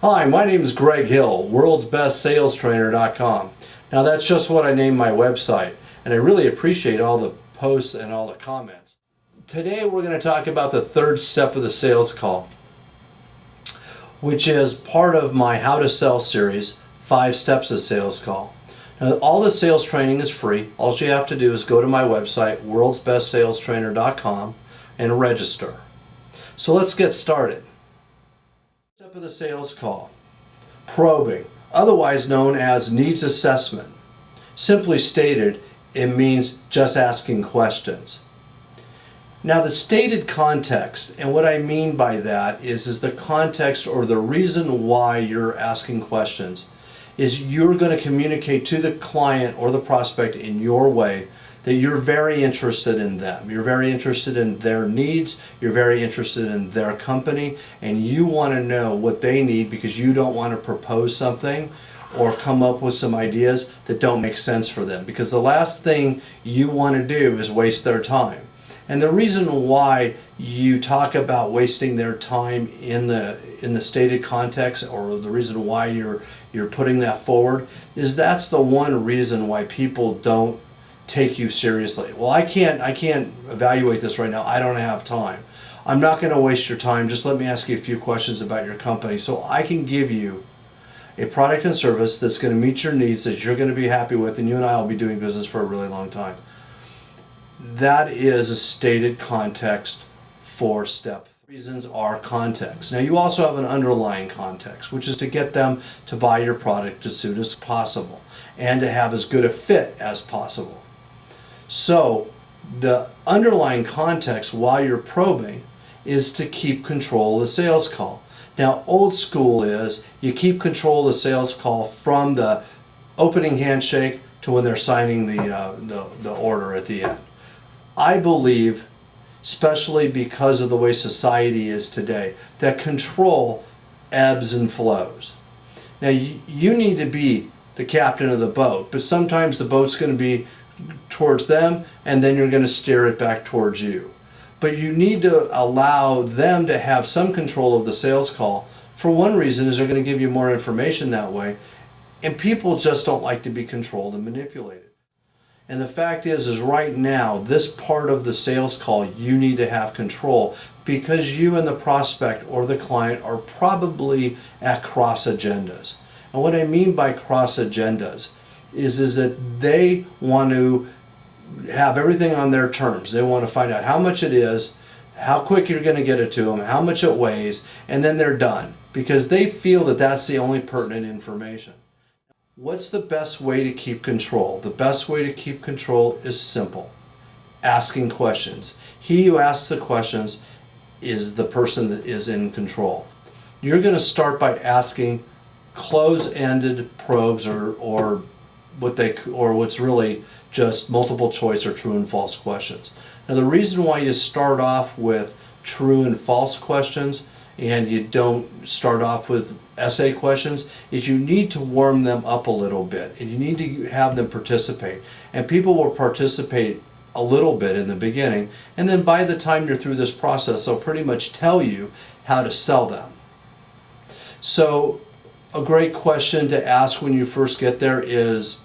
Hi, my name is Greg Hill, worldsbestsalestrainer.com. Now that's just what I named my website, and I really appreciate all the posts and all the comments. Today we're going to talk about the third step of the sales call, which is part of my How to Sell series, 5 Steps of Sales Call. Now, all the sales training is free. All you have to do is go to my website, worldsbestsalestrainer.com, and register. So let's get started. Step of the sales call, probing, otherwise known as needs assessment. Simply stated, it means just asking questions. Now the stated context, and what I mean by that is the context or the reason why you're asking questions is you're going to communicate to the client or the prospect in your way that you're very interested in them. You're very interested in their needs, you're very interested in their company, and you want to know what they need because you don't want to propose something or come up with some ideas that don't make sense for them. Because the last thing you want to do is waste their time. And the reason why you talk about wasting their time in the stated context, or the reason why you're putting that forward, is that's the one reason why people don't take you seriously. Well, I can't evaluate this right now. I don't have time. I'm not going to waste your time. Just let me ask you a few questions about your company so I can give you a product and service that's going to meet your needs, that you're going to be happy with, and you and I will be doing business for a really long time. That is a stated context for step. Reasons are context. Now you also have an underlying context, which is to get them to buy your product as soon as possible and to have as good a fit as possible. So the underlying context while you're probing is to keep control of the sales call. Now old school is you keep control of the sales call from the opening handshake to when they're signing the order at the end. I believe, especially because of the way society is today, that control ebbs and flows. Now you need to be the captain of the boat, but sometimes the boat's going to be towards them and then you're going to steer it back towards you. But you need to allow them to have some control of the sales call. For one reason is they're going to give you more information that way, and people just don't like to be controlled and manipulated. And the fact is right now, this part of the sales call, you need to have control because you and the prospect or the client are probably at cross agendas. And what I mean by cross agendas is that they want to have everything on their terms. They want to find out how much it is, how quick you're going to get it to them, how much it weighs, and then they're done because they feel that that's the only pertinent information. What's the best way to keep control? The best way to keep control is simple. Asking questions. He who asks the questions is the person that is in control. You're going to start by asking close-ended probes or what's really just multiple choice or true and false questions. Now the reason why you start off with true and false questions and you don't start off with essay questions is you need to warm them up a little bit and you need to have them participate. And people will participate a little bit in the beginning, and then by the time you're through this process they'll pretty much tell you how to sell them. So a great question to ask when you first get there is,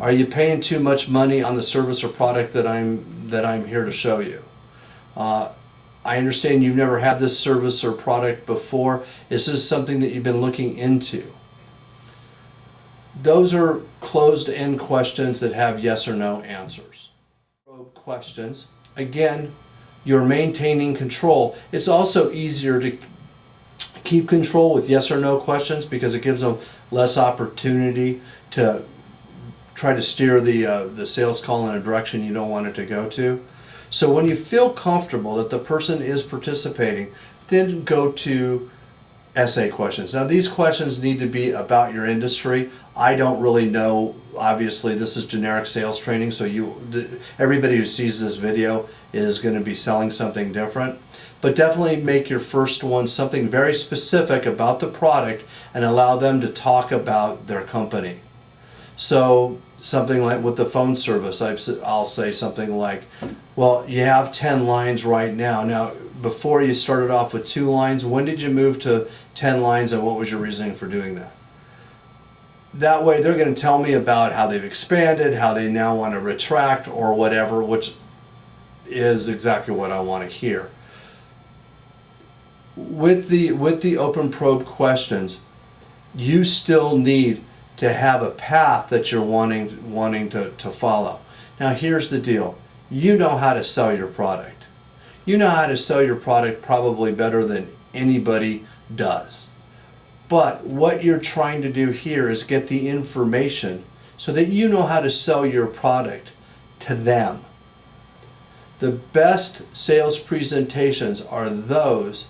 are you paying too much money on the service or product that I'm here to show you? I understand you've never had this service or product before. Is this something that you've been looking into? Those are closed-end questions that have yes or no answers. Questions. Again, you're maintaining control. It's also easier to keep control with yes or no questions because it gives them less opportunity to try to steer the sales call in a direction you don't want it to go to. So when you feel comfortable that the person is participating, then go to essay questions. Now these questions need to be about your industry. I don't really know, obviously this is generic sales training, so everybody who sees this video is going to be selling something different. But definitely make your first one something very specific about the product and allow them to talk about their company. So something like with the phone service, I'll say something like, well, you have 10 lines right now. Now, before you started off with 2 lines, when did you move to 10 lines and what was your reasoning for doing that. That way they're going to tell me about how they've expanded, how they now want to retract or whatever, which is exactly what I want to hear. With the open probe questions, you still need to have a path that you're wanting to follow. Now here's the deal. You know how to sell your product. You know how to sell your product probably better than anybody does. But what you're trying to do here is get the information so that you know how to sell your product to them. The best sales presentations are those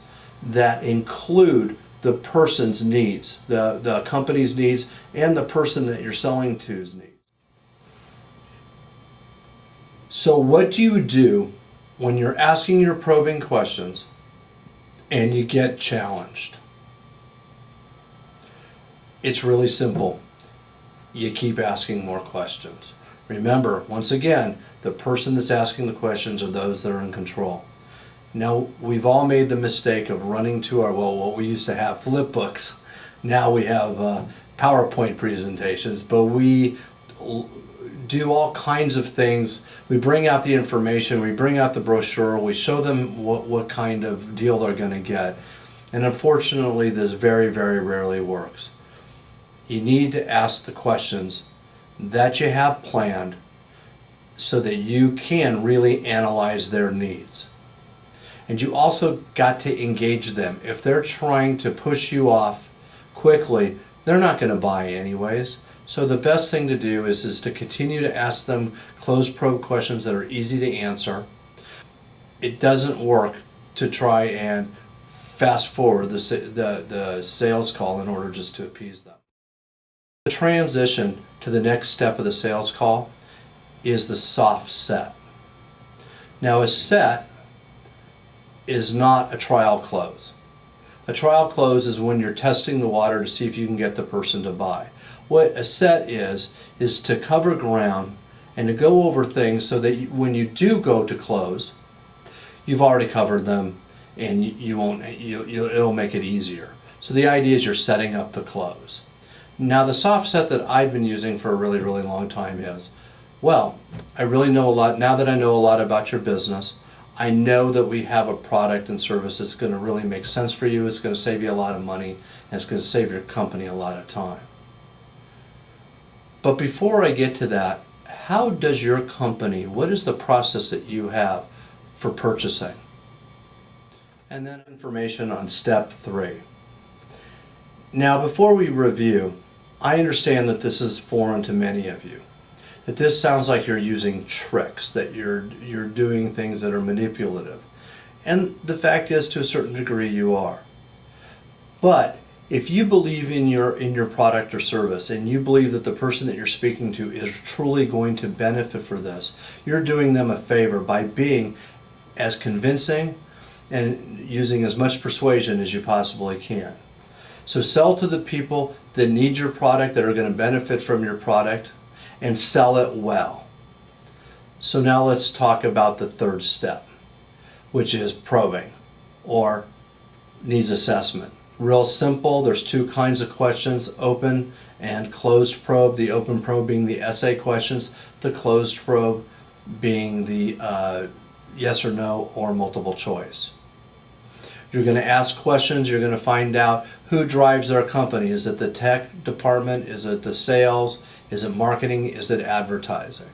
that include the person's needs, the company's needs, and the person that you're selling to's needs. So what do you do when you're asking your probing questions and you get challenged? It's really simple. You keep asking more questions. Remember, once again, the person that's asking the questions are those that are in control. Now, we've all made the mistake of running to our, well, what we used to have, flip books. Now we have PowerPoint presentations, but we do all kinds of things. We bring out the information, we bring out the brochure, we show them what kind of deal they're going to get. And unfortunately, this very, very rarely works. You need to ask the questions that you have planned so that you can really analyze their needs. And you also got to engage them. If they're trying to push you off quickly, they're not going to buy anyways. So the best thing to do is to continue to ask them closed probe questions that are easy to answer. It doesn't work to try and fast forward the sales call in order just to appease them. The transition to the next step of the sales call is the soft set. Now, a set is not a trial close. A trial close is when you're testing the water to see if you can get the person to buy. What a set is to cover ground and to go over things so that when you do go to close, you've already covered them and it'll make it easier. So the idea is you're setting up the close. Now the soft set that I've been using for a really, really long time is, well, I really know a lot, now that I know a lot about your business, I know that we have a product and service that's going to really make sense for you, it's going to save you a lot of money, and it's going to save your company a lot of time. But before I get to that, how does your company, what is the process that you have for purchasing? And then information on step 3. Now before we review, I understand that this is foreign to many of you. That this sounds like you're using tricks, that you're doing things that are manipulative. And the fact is, to a certain degree, you are. But if you believe in your product or service and you believe that the person that you're speaking to is truly going to benefit for this, you're doing them a favor by being as convincing and using as much persuasion as you possibly can. So sell to the people that need your product, that are going to benefit from your product, and sell it well. So now let's talk about the third step, which is probing or needs assessment. Real simple, there's 2 kinds of questions, open and closed probe. The open probe being the essay questions, the closed probe being the yes or no or multiple choice. You're going to ask questions, you're going to find out who drives their company. Is it the tech department? Is it the sales? Is it marketing? Is it advertising?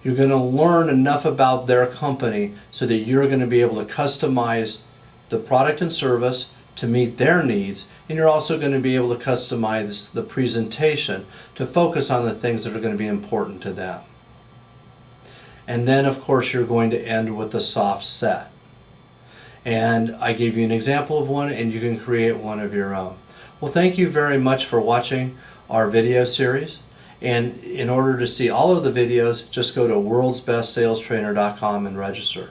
You're going to learn enough about their company so that you're going to be able to customize the product and service to meet their needs, and you're also going to be able to customize the presentation to focus on the things that are going to be important to them. And then of course you're going to end with the soft set. And I gave you an example of one, and you can create one of your own. Well, thank you very much for watching our video series. And in order to see all of the videos, just go to worldsbestsalestrainer.com and register.